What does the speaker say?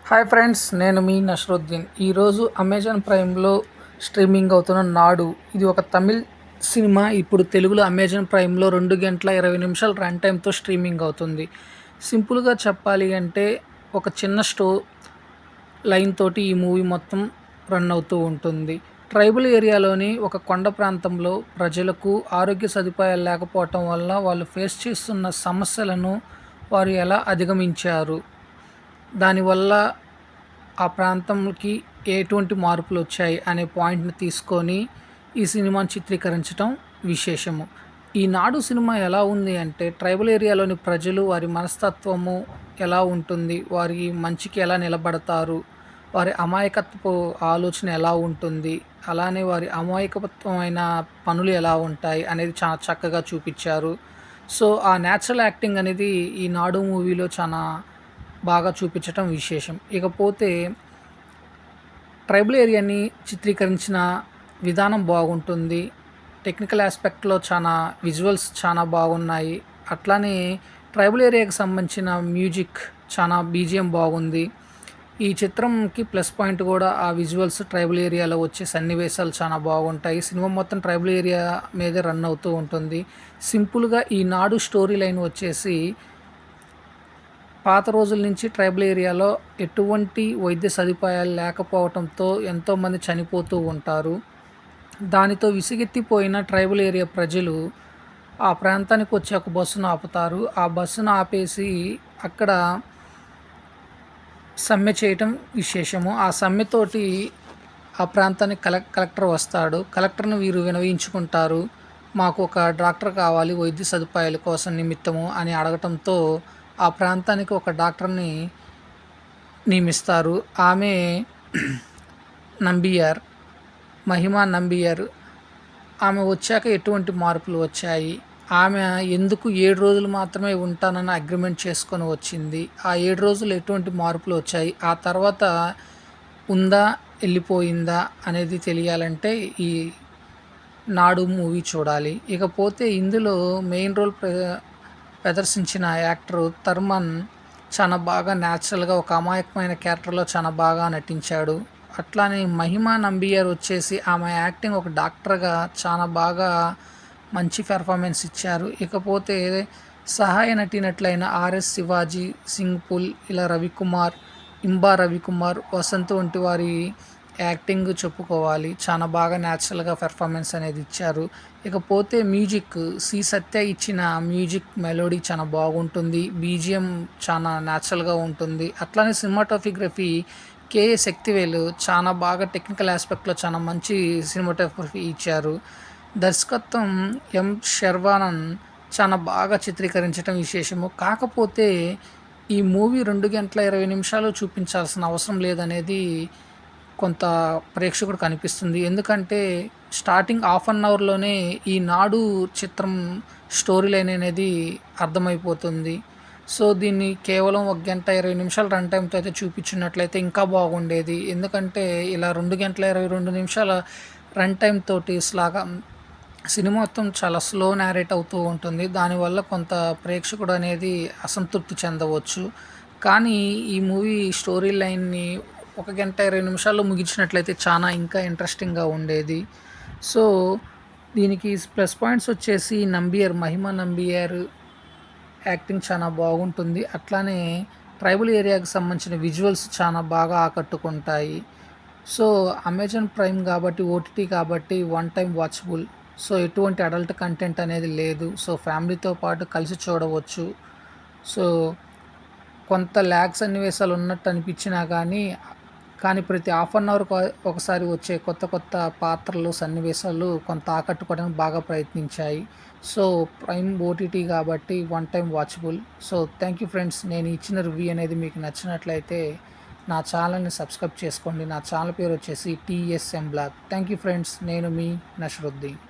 Hi friends, నేను మీ నషరుద్దీన్. ఈరోజు Amazon ప్రైమ్లో streaming అవుతున్న నాడు, ఇది ఒక తమిళ్ సినిమా. ఇప్పుడు తెలుగులో అమెజాన్ ప్రైమ్లో 2 గంటల 20 నిమిషాలు రన్ టైంతో స్ట్రీమింగ్ అవుతుంది. సింపుల్గా చెప్పాలి అంటే ఒక చిన్న లైన్ తోటి ఈ మూవీ మొత్తం రన్ అవుతూ ఉంటుంది. ట్రైబల్ ఏరియాలోని ఒక కొండ ప్రాంతంలో ప్రజలకు ఆరోగ్య సదుపాయాలు లేకపోవటం వల్ల వాళ్ళు ఫేస్ చేస్తున్న సమస్యలను వారు ఎలా అధిగమించారు, దానివల్ల ఆ ప్రాంతంకి ఎటువంటి మార్పులు వచ్చాయి అనే పాయింట్ని తీసుకొని ఈ సినిమాని చిత్రీకరించడం విశేషము. ఈనాడు సినిమా ఎలా ఉంది అంటే, ట్రైబల్ ఏరియాలోని ప్రజలు వారి మనస్తత్వము ఎలా ఉంటుంది, వారి మంచికి ఎలా నిలబడతారు, వారి అమాయకత్వపు ఆలోచన ఎలా ఉంటుంది, అలానే వారి అమాయకత్వమైన పనులు ఎలా ఉంటాయి అనేది చాలా చక్కగా చూపించారు. సో ఆ న్యాచురల్ యాక్టింగ్ అనేది ఈ నాడు మూవీలో చాలా బాగా చూపించటం విశేషం. ఇకపోతే ట్రైబల్ ఏరియాని చిత్రీకరించిన విధానం బాగుంటుంది. టెక్నికల్ ఆస్పెక్ట్లో చాలా విజువల్స్ చాలా బాగున్నాయి. అట్లానే ట్రైబల్ ఏరియాకి సంబంధించిన మ్యూజిక్, చాలా బీజిఎం బాగుంది. ఈ చిత్రంకి ప్లస్ పాయింట్ కూడా ఆ విజువల్స్, ట్రైబల్ ఏరియాలో వచ్చే సన్నివేశాలు చాలా బాగుంటాయి. సినిమా మొత్తం ట్రైబల్ ఏరియా మీదే రన్ అవుతూ ఉంటుంది. సింపుల్గా ఈ నాడు స్టోరీ లైన్ వచ్చేసి, పాత రోజుల నుంచి ట్రైబల్ ఏరియాలో ఎటువంటి వైద్య సదుపాయాలు లేకపోవడంతో ఎంతోమంది చనిపోతూ ఉంటారు. దానితో విసిగెత్తిపోయిన ట్రైబల్ ఏరియా ప్రజలు ఆ ప్రాంతానికి వచ్చి ఒక బస్సును ఆపుతారు. ఆ బస్సును ఆపేసి అక్కడ సమ్మె చేయటం విశేషము. ఆ సమ్మెతోటి ఆ ప్రాంతానికి కలెక్టర్ వస్తాడు. కలెక్టర్ని వీరు వినవించుకుంటారు. మాకు ఒక డాక్టర్ కావాలి వైద్య సదుపాయాల కోసం నిమిత్తము అని అడగటంతో ఆ ప్రాంతానికి ఒక డాక్టర్ని నియమిస్తారు. ఆమె నంబియార్, మహిమా నంబియార్. ఆమె వచ్చాక ఎటువంటి మార్పులు వచ్చాయి, ఆమె ఎందుకు 7 రోజులు మాత్రమే ఉంటానని అగ్రిమెంట్ చేసుకొని వచ్చింది, ఆ 7 రోజులు ఎటువంటి మార్పులు వచ్చాయి, ఆ తర్వాత ఉందా వెళ్ళిపోయిందా అనేది తెలియాలంటే ఈ నాడు మూవీ చూడాలి. ఇకపోతే ఇందులో మెయిన్ రోల్ ప్రదర్శించిన యాక్టర్ తర్మన్ చాలా బాగా న్యాచురల్గా ఒక అమాయకమైన క్యారెక్టర్లో చాలా బాగా నటించాడు. అట్లానే మహిమా నంబియార్ వచ్చేసి ఆమె యాక్టింగ్ ఒక డాక్టర్గా చాలా బాగా మంచి పెర్ఫార్మెన్స్ ఇచ్చారు. ఇకపోతే సహాయ నటినట్లయిన ఆర్ఎస్ శివాజీ, సింగ్పుల్, ఇలా రవికుమార్, ఇంబా రవికుమార్, వసంత్ వంటి వారి యాక్టింగ్ చెప్పుకోవాలి. చాలా బాగా న్యాచురల్గా పెర్ఫార్మెన్స్ అనేది ఇచ్చారు. ఇకపోతే మ్యూజిక్, సి సత్య ఇచ్చిన మ్యూజిక్ మెలోడీ చాలా బాగుంటుంది. బీజిఎం చాలా న్యాచురల్గా ఉంటుంది. అట్లానే సినిమాటోగ్రఫీ కేఏ శక్తివేలు చాలా బాగా టెక్నికల్ ఆస్పెక్ట్లో చాలా మంచి సినిమాటోగ్రఫీ ఇచ్చారు. దర్శకత్వం ఎం శర్వానన్ చాలా బాగా చిత్రీకరించడం విశేషము. కాకపోతే ఈ మూవీ 2 గంటల 20 నిమిషాలు చూపించాల్సిన అవసరం లేదనేది కొంత ప్రేక్షకుడికి అనిపిస్తుంది. ఎందుకంటే స్టార్టింగ్ హాఫ్ అన్ అవర్లోనే ఈ నాడు చిత్రం స్టోరీ లైన్ అనేది అర్థమైపోతుంది. సో దీన్ని కేవలం 1 గంట 20 నిమిషాలు రన్ టైంతో అయితే చూపించినట్లయితే ఇంకా బాగుండేది. ఎందుకంటే ఇలా 2 గంటల 22 నిమిషాల రన్ టైం తోటి సినిమా మొత్తం చాలా స్లో నేరేట్ అవుతూ ఉంటుంది. దానివల్ల కొంత ప్రేక్షకుడు అనేది అసంతృప్తి చెందవచ్చు. కానీ ఈ మూవీ స్టోరీ లైన్ని 1 గంట 20 నిమిషాల్లో ముగించినట్లయితే చాలా ఇంకా ఇంట్రెస్టింగ్గా ఉండేది. సో దీనికి ప్లస్ పాయింట్స్ వచ్చేసి మహిమా నంబియార్ యాక్టింగ్ చాలా బాగుంటుంది. అట్లానే ట్రైబల్ ఏరియాకి సంబంధించిన విజువల్స్ చాలా బాగా ఆకట్టుకుంటాయి. సో అమెజాన్ ప్రైమ్ కాబట్టి, ఓటీటీ కాబట్టి వన్ టైం వాచబుల్. సో ఎటువంటి అడల్ట్ కంటెంట్ అనేది లేదు. సో ఫ్యామిలీతో పాటు కలిసి చూడవచ్చు. సో కొంత ల్యాగ్ సన్నివేశాలు ఉన్నట్టు అనిపించినా కానీ ప్రతి హాఫ్ అన్ అవర్కి ఒకసారి వచ్చే కొత్త కొత్త పాత్రలు, సన్నివేశాలు కొంత ఆకట్టుకోవడానికి బాగా ప్రయత్నించాయి. సో ప్రైమ్ ఓటీటీ కాబట్టి one time watchable. So thank you friends. నేను ఇచ్చిన రివ్యూ అనేది మీకు నచ్చినట్లయితే నా ఛానల్ని సబ్స్క్రైబ్ చేసుకోండి. నా ఛానల్ పేరు వచ్చేసి TSM blog. Thank you friends. నేను మీ నషరుద్దీన్.